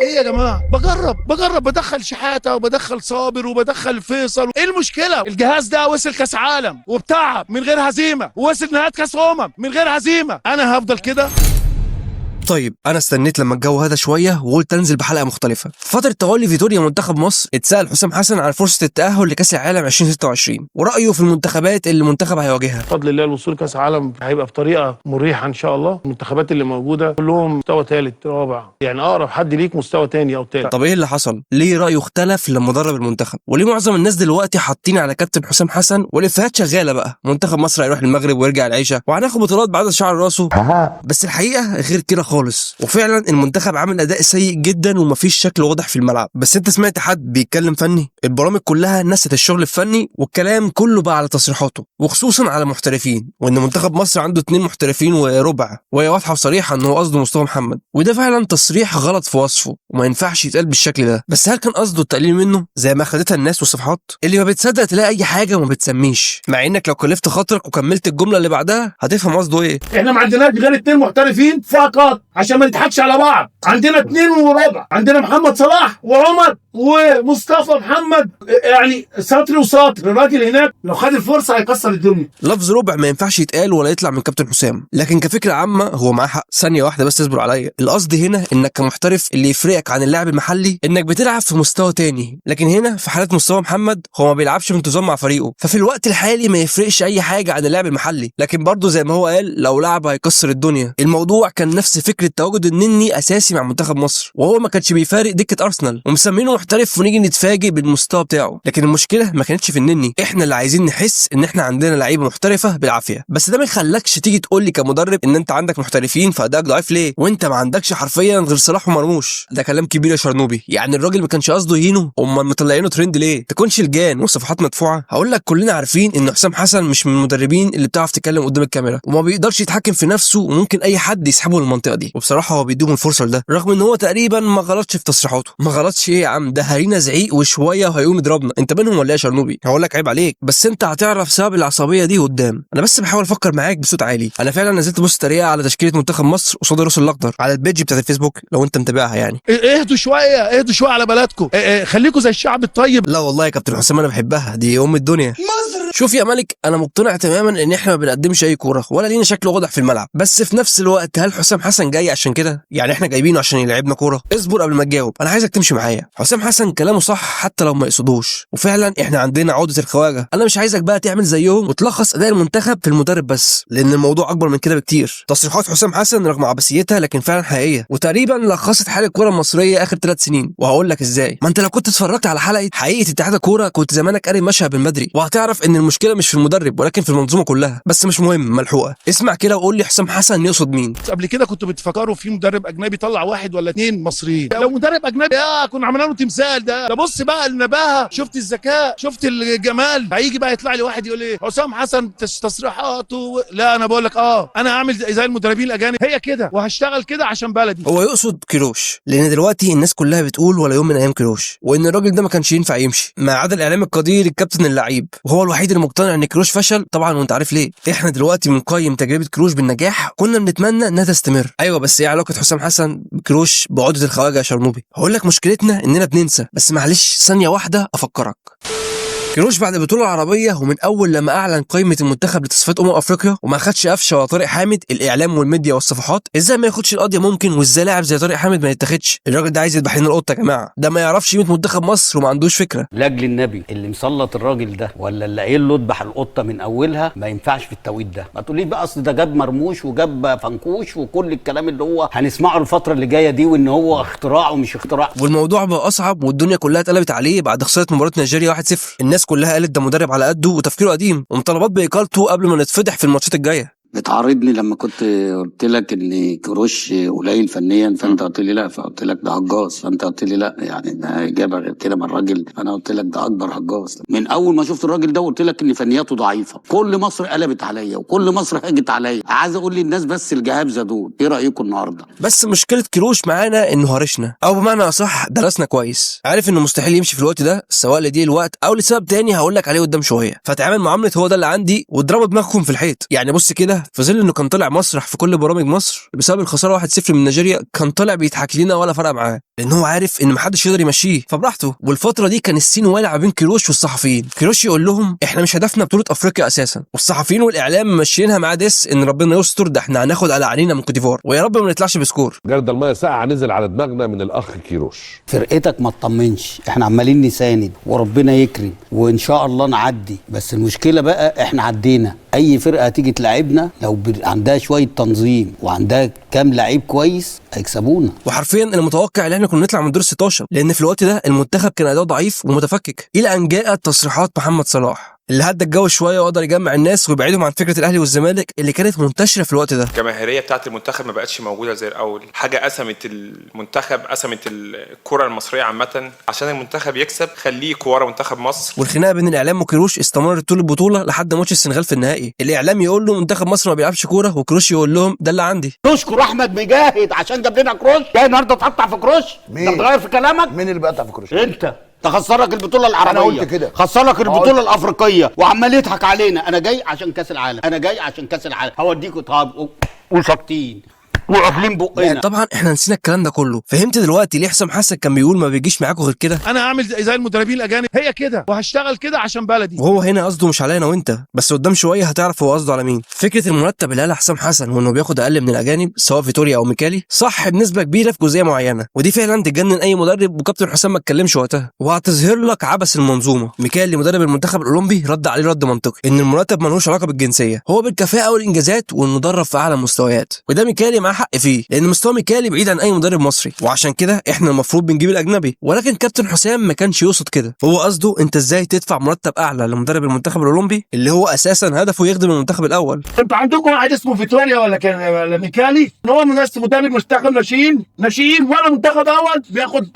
ايه يا جماعه؟ بجرب بدخل شحاته وبدخل صابر وبدخل فيصل. ايه المشكله؟ الجهاز ده وصل كاس عالم وبتعب من غير هزيمه، ووصل نهائي كاس من غير هزيمه. انا هفضل كده؟ طيب انا استنيت لما الجو هدى شويه وقلت انزل بحلقه مختلفه. في فتره تولي فيتوريا منتخب مصر اتسال حسام حسن عن فرصه التاهل لكاس العالم 2026 ورايه في المنتخبات اللي المنتخب هيواجهها. بفضل الله الوصول كاس عالم هيبقى بطريقه مريحه ان شاء الله. المنتخبات اللي موجوده كلهم مستوى ثالث رابع، يعني اقرب حد ليك مستوى ثاني او ثالث. طب ايه اللي حصل؟ ليه رايه اختلف لما درب المنتخب؟ وليه معظم الناس دلوقتي حاطين على كابتن حسام حسن والافيهات شغاله بقى؟ منتخب مصر هيروح المغرب ويرجع العيشه وهناخد بطولات بعد شعر راسه. بس الحقيقه غير كده خالص، وفعلا المنتخب عامل اداء سيء جدا ومفيش شكل واضح في الملعب. بس انت سمعت حد بيتكلم فني؟ البرامج كلها نست الشغل الفني والكلام كله بقى على تصريحاته وخصوصا على محترفين، وان منتخب مصر عنده 2 محترفين وربع، وهي واضحه وصريحه ان هو قصده مصطفى محمد، وده فعلا تصريح غلط في وصفه وما ينفعش يتقال بالشكل ده. بس هل كان قصده التقليل منه زي ما خدتها الناس والصفحات اللي ما بتصدق تلاقي اي حاجه وما بتسميش، مع انك لو كلفت خاطرك وكملت الجمله اللي بعدها هتفهم قصده ايه؟ احنا ما عندناش غير 2 محترفين فقط عشان ما نضحكش على بعض. عندنا 2 وربع، عندنا محمد صلاح وعمر ومصطفى محمد، يعني سطر وسطر. الراجل هناك لو خد الفرصه هيكسر الدنيا. لفظ ربع ما ينفعش يتقال ولا يطلع من كابتن حسام، لكن كفكره عامه هو معاه حق. ثانيه واحده بس اصبر عليا. القصد هنا انك كمحترف اللي يفرقك عن اللاعب المحلي انك بتلعب في مستوى تاني، لكن هنا في حاله مصطفى محمد هو ما بيلعبش بانتظام مع فريقه، ففي الوقت الحالي ما يفرقش اي حاجه عن اللاعب المحلي. لكن برضه زي ما هو قال لو لعب هيكسر الدنيا. الموضوع كان نفس فكره تواجد النني اساسي مع منتخب مصر وهو ما كانش بيفارق دكه ارسنال ومسمينه محترف ونيجي نتفاجئ بالمستوى بتاعه. لكن المشكله ما كانتش في النني، احنا اللي عايزين نحس ان احنا عندنا لعيبه محترفه بالعافيه. بس ده ما يخلكش تيجي تقول لي كمدرب ان انت عندك محترفين فادائك ضعيف ليه وانت ما عندكش حرفيا غير صلاح ومرموش. ده كلام كبير يا شرنوبي. يعني الراجل ما كانش قصده يهينه؟ امال مطلعينه ترند ليه؟ تكونش الجان وصفحات مدفوعه؟ هقول لك كلنا عارفين ان حسام حسن مش من المدربين اللي بتعرف تتكلم قدام الكاميرا وما بيقدرش يتحكم في نفسه، وممكن اي حد يسحبه للمنطقه دي، وبصراحه هو بيديهم الفرصه لده رغم ان هو تقريبا ما غلطش في تصريحاته. ما غلطش ايه يا عم؟ ده هرينا زعيق وشويه وهيقوم يضربنا. انت منهم ولا ايه يا شرنوبي؟ هقول لك عيب عليك، بس انت هتعرف سبب العصبيه دي قدام. انا بس بحاول افكر معاك بصوت عالي. انا فعلا نزلت بوست تريقه على تشكيله منتخب مصر قصاد الروس الاخضر على البيج بتاعت الفيسبوك لو انت متابعها يعني. اهدوا شويه على بلدكم. خليكم زي الشعب الطيب. لا والله يا كابتن حسام انا بحبها، دي ام الدنيا. شوف يا ملك، انا مقتنع تماما ان احنا ما بنقدمش اي كوره ولا لينا شكل واضح في الملعب، بس في نفس الوقت هل حسام حسن جاي عشان كده؟ يعني احنا جايبينه عشان يلعبنا كوره؟ اصبر قبل ما تجاوب، انا عايزك تمشي معايا. حسام حسن كلامه صح حتى لو ما يقصدوش، وفعلا احنا عندنا عوده الخواجه. انا مش عايزك بقى تعمل زيهم وتلخص اداء المنتخب في المدرب بس، لان الموضوع اكبر من كده بكتير. تصريحات حسام حسن رغم عبثيتها لكن فعلا حقيقيه، وتقريبا لخصت حال الكوره المصريه اخر 3 سنين. وهقول لك ازاي. ما انت لو كنت اتفرجت على حلقه حقيقه اتحاد الكوره كنت زمانك قاري مشهد من بدري، وهتعرف ان المشكله مش في المدرب ولكن في المنظومه كلها. بس مش مهم، ملحوقه. اسمع كده وقول لي حسام حسن يقصد مين. قبل كده كنتوا بتفكروا في مدرب اجنبي طلع 1 ولا 2 مصريين. لو مدرب اجنبي كنا عملنا له تمثال. ده بص بقى النباهه، شفت الذكاء، شفت الجمال. هيجي بقى يطلع لي واحد يقول ايه حسام حسن تصريحاته. لا انا بقول لك انا هعمل زي المدربين الاجانب، هي كده وهشتغل كده عشان بلدي. هو يقصد كيروش، لان دلوقتي الناس كلها بتقول ولا يوم من ايام كيروش، وان الراجل ده ما كانش ينفع يمشي، ما عدا الاعلام القدير الكابتن اللعيب، وهو الوحيد اللي مقتنع ان كيروش فشل طبعا. وانت عارف ليه؟ احنا دلوقتي بنقيم تجربه كيروش بالنجاح، كنا بنتمنى انها تستمر. ايوه بس ايه علاقه حسام حسن بكيروش بعقده الخواجه يا شرنوبي؟ هقول لك مشكلتنا اننا بننسى. بس معلش ثانيه واحده افكرك. كيروش بعد البطوله العربيه ومن اول لما اعلن قائمه المنتخب لتصفيات افريقيا وما خدش قفشه ولا طارق حامد، الاعلام والميديا والصفحات ازاي ما ياخدش القضيه ممكن، وازاي لاعب زي طارق حامد ما يتاخدش؟ الراجل ده عايز يذبح لنا القطه يا جماعه. ده ما يعرفش قيمه منتخب مصر وما عندوش فكره. لاجل النبي اللي مسلط الراجل ده ولا اللي قايل له اذبح القطه من اولها ما ينفعش في التوقيت ده. ما تقوليش بقى اصل ده جاب مرموش وجاب فنكوش وكل الكلام اللي هو هنسمعه الفتره اللي جايه دي، وان هو اختراع ومش اختراع. والموضوع بقى اصعب والدنيا كلها اتقلبت عليه بعد خساره مباراه نيجيريا 1-0. الناس كلها قالت ده مدرب على قده وتفكيره قديم، ومطالبات باقالته قبل ما نتفضح في الماتشات الجايه. بتعارضني لما كنت قلت لك ان كروش قليل فنيا، فانت قلت لي لا، فقلت لك ده هجاص، فانت قلت لي لا، يعني ده اجابه غير كده من الراجل. انا قلت لك ده اكبر هجاص. من اول ما شفت الراجل ده قلت لك ان فنياته ضعيفه. كل مصر قلبت عليا وكل مصر هاجت عليا. عايز اقول للناس بس الجهابزه دول، ايه رايكم النهارده؟ بس مشكله كروش معانا انه هرشنا، او بمعنى اصح درسنا كويس، عارف انه مستحيل يمشي في الوقت ده سواء لضيق الوقت او لسبب تاني هقول لك عليه قدام شويه، فتعامل معامله هو ده اللي عندي واضربوا دماغكم في الحيط. يعني بص كده، ده في ظل انه كان طلع مسرح في كل برامج مصر بسبب الخساره 1-0 من نيجيريا، كان طالع بيضحك لنا ولا فرق معاه، لان هو عارف ان محدش يقدر يمشيه فبراحته. والفتره دي كان السين والع بين كيروش والصحفيين. كيروش يقول لهم احنا مش هدفنا بطوله افريقيا اساسا، والصحفيين والاعلام ماشيينها معاه ديس ان ربنا يستر، ده احنا هناخد على عينينا من كوت ديفوار ويا رب ما نطلعش بسكور. جرد الميه ساقعه نزل على دماغنا من الاخ كيروش. فرقتك ما تطمنش، احنا عمالين نساند وربنا يكرم وان شاء الله نعدي. بس المشكله بقى احنا عدينا، اي فرقه هتيجي تلعبنا لو عندها شويه تنظيم وعندها كام لعيب كويس هيكسبونا. وحرفيا المتوقع ان احنا كنا نطلع من دور 16، لان في الوقت ده المنتخب كان اداؤه ضعيف ومتفكك، الى ان جاءت تصريحات محمد صلاح اللي هدى الجو شويه وقدر يجمع الناس ويبعدهم عن فكره الاهلي والزمالك اللي كانت منتشره في الوقت ده. الجماهيريه بتاعه المنتخب ما بقتش موجوده زي الاول، حاجه قسمت المنتخب، قسمت الكره المصريه عامه. عشان المنتخب يكسب خليه كوره منتخب مصر. والخناقه بين الاعلام وكيروش استمرت طول البطوله لحد ماتش السنغال في النهائي. الاعلام يقول له منتخب مصر ما بيلعبش كوره، وكيروش يقول لهم ده اللي عندي. نشكر احمد مجاهد عشان جاب لنا كروش. جاي النهارده تقطع في كروش؟ انت بتغير في كلامك؟ مين اللي بيقطع في كروش؟ انت تخسرك البطوله العربيه، انا قلت كده، خسرك البطوله الافريقيه وعمال يضحك علينا. انا جاي عشان كاس العالم، انا جاي عشان كاس العالم، هوديكوا طب وساكتين وقافلين بقنا. طبعا احنا نسينا الكلام ده كله. فهمت دلوقتي ليه حسام حسن كان بيقول ما بيجيش معاكم غير كده؟ انا هعمل زي المدربين الاجانب، هي كده وهشتغل كده عشان بلدي. وهو هنا قصده مش علينا وانت بس، قدام شويه هتعرف هو قصده على مين. فكره المرتب اللي قالها حسام حسن وانه بياخد اقل من الاجانب سواء فيتوريا او ميكالي صح بنسبه كبيره في جزئيه معينه، ودي فعلا تجنن اي مدرب، وكابتن حسام ما اتكلمش وقتها. وهتظهر لك عبث المنظومه. ميكالي مدرب المنتخب الاولمبي رد عليه رد منطقي ان المرتب ملوش علاقه بالجنسيه، هو بالكفاءه والانجازات وانه درب في اعلى مستويات، وده ميكالي معاه حق فيه لان مستوى ميكالي بعيد عن اي مدرب مصري، وعشان كده احنا المفروض بنجيب الاجنبي. ولكن كابتن حسام ما كانش يقصد كده، هو قصده انت ازاي تدفع مرتب اعلى لمدرب المنتخب الاولمبي اللي هو اساسا هدفه يخدم المنتخب الاول. انتوا عندكم واحد اسمه فيتوريا ولا ميكالي، هو مدرب منتخب ناشئين ولا منتخب اول بياخد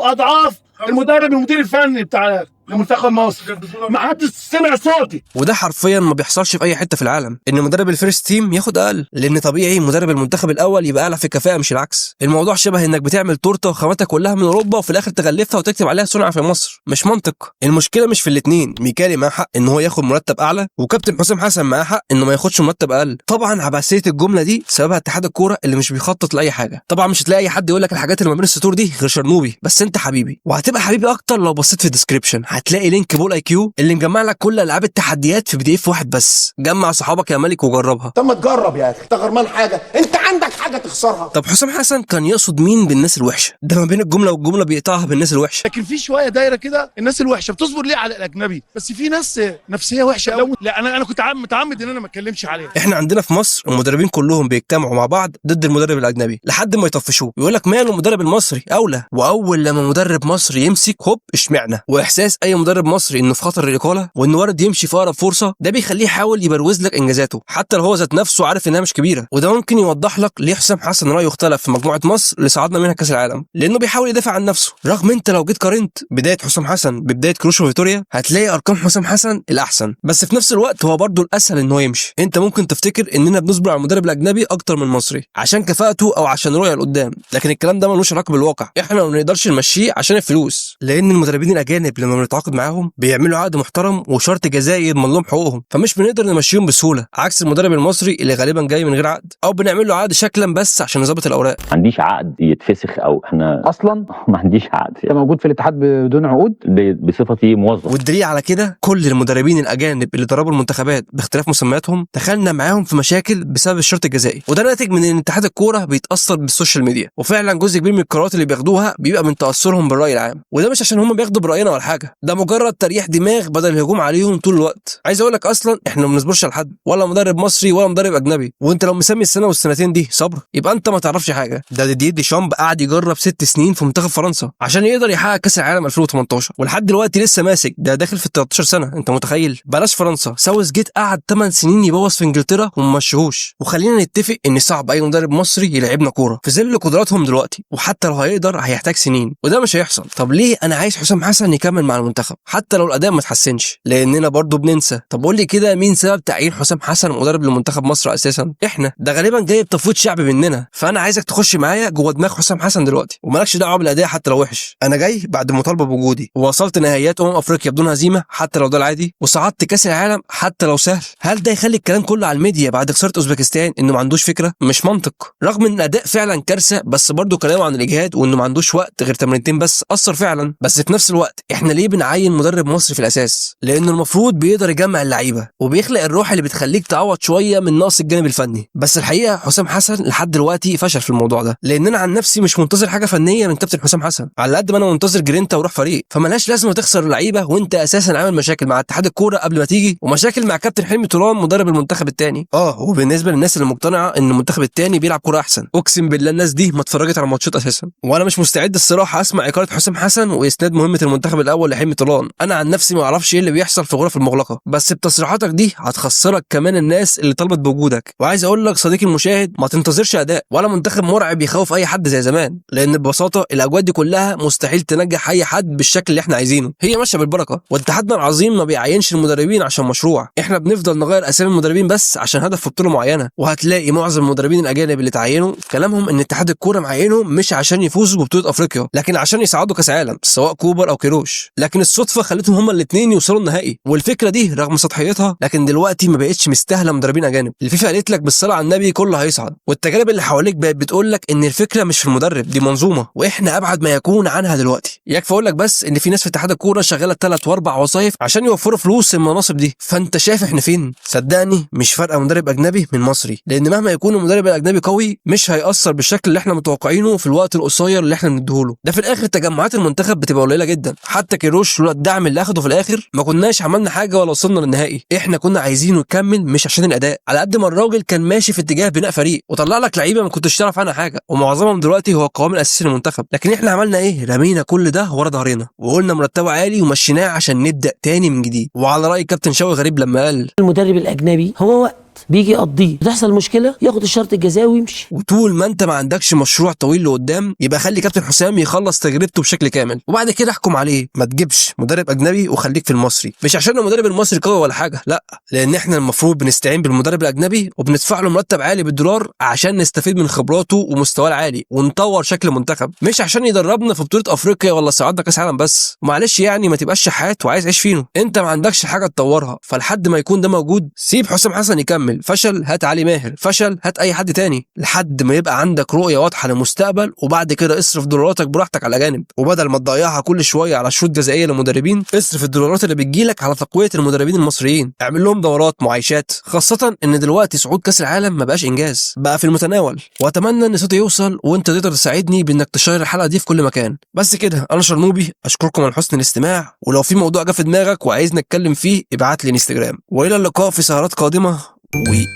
اضعاف المدير الفني بتاع لمنتخب مصر. ما حدش سمع صوتي. وده حرفيا ما بيحصلش في اي حته في العالم ان مدرب الفيرست تيم ياخد اقل، لان طبيعي مدرب المنتخب الاول يبقى اعلى في الكفاءه مش العكس. الموضوع شبه انك بتعمل تورته وخاماتها كلها من اوروبا وفي الاخر تغلفها وتكتب عليها صنع في مصر، مش منطق. المشكله مش في الاثنين، ميكالي معاه حق ان هو ياخد مرتب اعلى وكابتن حسام حسن معاه حق انه ما ياخدش مرتب اقل. طبعا عباسيه الجمله دي سببها اتحاد الكوره اللي مش بيخطط لاي حاجه. طبعا مش هتلاقي اي حد يقول لك الحاجات اللي ما بين السطور دي غير شرنوبي، بس انت حبيبي وهتبقى حبيبي اكتر لو بصيت في الديسكريبشن هتلاقي لينك بول IQ اللي مجمع لك كل العاب التحديات في PDF واحد بس. جمع صحابك يا ملك وجربها. طب ما تجرب يا اخي، انت غرمان حاجه؟ انت عندك حاجه تخسرها؟ طب حسام حسن كان يقصد مين بالناس الوحشه؟ ده ما بين الجمله والجمله بيقطعها بالناس الوحشه. لكن في شويه دايره كده الناس الوحشه بتصبر ليه على الاجنبي، بس في ناس نفسيه وحشه قوي. لا انا كنت متعمد ان انا ما اتكلمش عليها. احنا عندنا في مصر المدربين كلهم بيجتمعوا مع بعض ضد المدرب الاجنبي لحد ما يطفشوه، يقول لك ماله المدرب المصري اولى. واول لما مدرب مصري يمسك هوب اشمعنا. واحساس اي مدرب مصري انه في خطر الاقاله وانه وارد يمشي في اقرب فرصه، ده بيخليه يحاول يبروز لك انجازاته حتى لو هو ذات نفسه عارف انها مش كبيره. وده ممكن يوضح لك ليه حسام حسن رايه اختلف في مجموعه مصر اللي صعدنا منها كاس العالم، لانه بيحاول يدافع عن نفسه. رغم انت لو جيت قارنت بدايه حسام حسن ببدايه كروش وفيتوريا هتلاقي ارقام حسام حسن الاحسن، بس في نفس الوقت هو برضه الاسهل ان هو يمشي. انت ممكن تفتكر اننا بنصبر على المدرب الاجنبي اكتر من المصري عشان كفاءته او عشان رؤيه لقدام، لكن الكلام ده ملوش علاقه بالواقع. احنا ما بنقدرش نمشيه عشان الفلوس، لان المدربين الاجانب لما بنتعاقد معاهم بيعملوا عقد محترم وشرط جزائي يضمن لهم حقوقهم، فمش بنقدر نمشيهم بسهوله عكس المدرب المصري اللي غالبا جاي من غير عقد او بنعمل له عقد شكلا بس عشان نظبط الاوراق. ما عنديش عقد يتفسخ او احنا اصلا ما عنديش عقد. انت موجود في الاتحاد بدون عقود بصفتي موظف. والدليل على كده كل المدربين الاجانب اللي دربوا المنتخبات باختلاف مسمياتهم دخلنا معاهم في مشاكل بسبب الشرط الجزائي، وده ناتج من ان اتحاد الكوره بيتاثر بالسوشيال ميديا، وفعلا جزء كبير من القرارات اللي بياخدوها بيبقى من تاثرهم بالراي العام. وده مش عشان هم بياخدوا براينا ولا حاجه، ده مجرد تريح دماغ بدل الهجوم عليهم طول الوقت. عايز اقول لك اصلا احنا ما بنصبرش على حد، ولا مدرب مصري ولا مدرب اجنبي. وانت لو مسمي السنه والسنتين دي صبر يبقى انت ما تعرفش حاجه. ده ديشامب قعد يجرب 6 سنين في منتخب فرنسا عشان يقدر يحقق كاس العالم 2018 ولحد دلوقتي لسه ماسك، ده داخل في 13 سنه. انت متخيل؟ بلاش فرنسا، ساوث جيت قعد 8 سنين يبوظ في انجلترا وما مشوهوش. وخلينا نتفق ان صعب اي مدرب مصري يلعبنا كوره في ظل قدراتهم دلوقتي، وحتى لو هيقدر هيحتاج سنين، وده مش هيحصل. طب ليه انا عايز حسام حسن يكمل مع المنتخب حتى لو الاداء ما اتحسنش؟ لاننا برضو بننسى. طب قول لي كده مين سبب تعيين حسام حسن مدرب لمنتخب مصر اساسا؟ احنا. ده غالبا جاي بتفويض شعبي مننا. فانا عايزك تخش معايا جوه دماغ حسام حسن دلوقتي، ومالكش دعوه بالاداء حتى لو وحش. انا جاي بعد مطالبه بوجودي، ووصلت نهائيات افريقيا بدون هزيمه حتى لو ده العادي، وصعدت كاس العالم حتى لو سهل. هل ده يخلي الكلام كله على الميديا بعد خساره اوزبكستان انه ما عندوش فكره؟ مش منطق. رغم ان الاداء فعلا كارثه، بس برضه كلامه عن الاجهاد وانه ما عندوش وقت غير تمرينتين بس اثر فعلا. بس في نفس الوقت احنا ليه بنعين مدرب مصري في الاساس؟ لانه المفروض بيقدر يجمع اللعيبه وبيخلق الروح اللي بتخليك تعوض شويه من نقص الجانب الفني. بس الحقيقه حسام حسن لحد دلوقتي فشل في الموضوع ده، لان انا عن نفسي مش منتظر حاجه فنيه من كابتن حسام حسن على قد ما انا منتظر جرينتا وروح فريق. فمالهاش لازمه تخسر اللعيبه وانت اساسا عامل مشاكل مع اتحاد الكوره قبل ما تيجي، ومشاكل مع كابتن حلمي طولان مدرب المنتخب الثاني. وبالنسبه للناس اللي مقتنعه ان المنتخب الثاني بيلعب كوره احسن، اقسم بالله الناس دي ما اتفرجت على ماتشات اساسا. وانا مش مستعد الصراحه اسمع اقاله حسام حسن واسناد مهمه المنتخب الاول لحلمي طولان. انا عن نفسي ما اعرفش ايه اللي بيحصل في الغرف المغلقه، بس بتصريحاتك دي هتخسرك كمان الناس اللي طلبت بوجودك. وعايز اقول لك صديقي المشاهد، ما تنتظرش اداء ولا منتخب مرعب يخوف اي حد زي زمان، لان ببساطه الاجواء دي كلها مستحيل تنجح اي حد بالشكل اللي احنا عايزينه. هي ماشيه بالبركه، واتحادنا العظيم ما بيعينش المدربين عشان مشروع. احنا بنفضل نغير اسامي المدربين بس عشان هدف في بطوله معينه. وهتلاقي معظم المدربين الاجانب اللي تعينوا كلامهم ان اتحاد الكوره معينهم مش عشان يفوزوا ببطوله افريقيا، لكن عشان يصعدوا كاس عالم، سواء كوبر او كيروش. لكن الصدفه خلتهم هما الاثنين يوصلوا النهائي. والفكره دي رغم سطحيتها لكن دلوقتي ما بقتش مستاهله مدربين اجانب. الفيفا قالت لك بالصلاه على النبي كله هيصعد، والتجارب اللي حواليك بقت بتقول لك ان الفكره مش في المدرب، دي منظومه، واحنا ابعد ما يكون عنها دلوقتي. يكفي اقول لك بس ان في ناس في اتحاد الكوره شغاله 3 و4 وظايف عشان يوفروا فلوس المناصب دي. فانت شايف احنا فين؟ صدقني مش فارقه مدرب اجنبي من مصري، لان مهما يكون المدرب الاجنبي قوي مش هيأثر بالشكل اللي احنا متوقعينه في الوقت القصير اللي احنا بنديهوله ده. في الاخر تجمعات المنتخب بتبقى قليله جدا. حتى كيروش لولا الدعم اللي اخده في الاخر ما كناش عملنا حاجه ولا وصلنا للنهائي. احنا كنا عايزينه يكمل مش عشان الاداء، على قد ما الراجل كان ماشي في اتجاه بناء فريق وطلع لك لعيبه ما كنتش تعرف عنها حاجه، ومعظمهم دلوقتي هو القوام الاساسي للمنتخب. لكن احنا عملنا ايه؟ رمينا كل ده ورا ظهرنا وقلنا مرتبه عالي ومشيناه عشان نبدا تاني من جديد. وعلى راي كابتن شوقي غريب لما قال المدرب الاجنبي هو وقت بيجي يقضيه، بتحصل مشكله ياخد الشرط الجزائي ويمشي. وطول ما انت ما عندكش مشروع طويل لقدام يبقى خلي كابتن حسام يخلص تجربته بشكل كامل، وبعد كده احكم عليه. ما تجيبش مدرب اجنبي وخليك في المصري، مش عشان المدرب المصري قوي ولا حاجه، لا، لان احنا المفروض بنستعين بالمدرب الاجنبي وبندفع له مرتب عالي بالدولار عشان نستفيد من خبراته ومستواه العالي ونطور شكل المنتخب، مش عشان يدربنا في بطوله افريقيا ولا صعدنا كاس عالم بس. معلش يعني ما تبقاش شحات وعايز عيش فينه، انت ما عندكش حاجه تطورها. فلحد ما يكون ده موجود سيب حسام حسن يكمل. فشل هات علي ماهر، فشل هات اي حد تاني، لحد ما يبقى عندك رؤيه واضحه للمستقبل، وبعد كده اصرف دولاراتك براحتك على الاجانب. وبدل ما تضيعها كل شويه على شروط جزائيه للمدربين، اصرف الدولارات اللي بتجيلك على تقويه المدربين المصريين، اعمل لهم دورات معايشات، خاصه ان دلوقتي صعود كاس العالم ما بقاش انجاز، بقى في المتناول. واتمنى ان صوتي يوصل وانت تقدر تساعدني بانك تشير الحلقه دي في كل مكان. بس كده، انا شرنوبي، اشكركم على حسن الاستماع، ولو في موضوع جه في دماغك وعايز نتكلم فيه ابعت لي انستجرام. والى اللقاء في سهرات قادمه،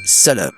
وسلام.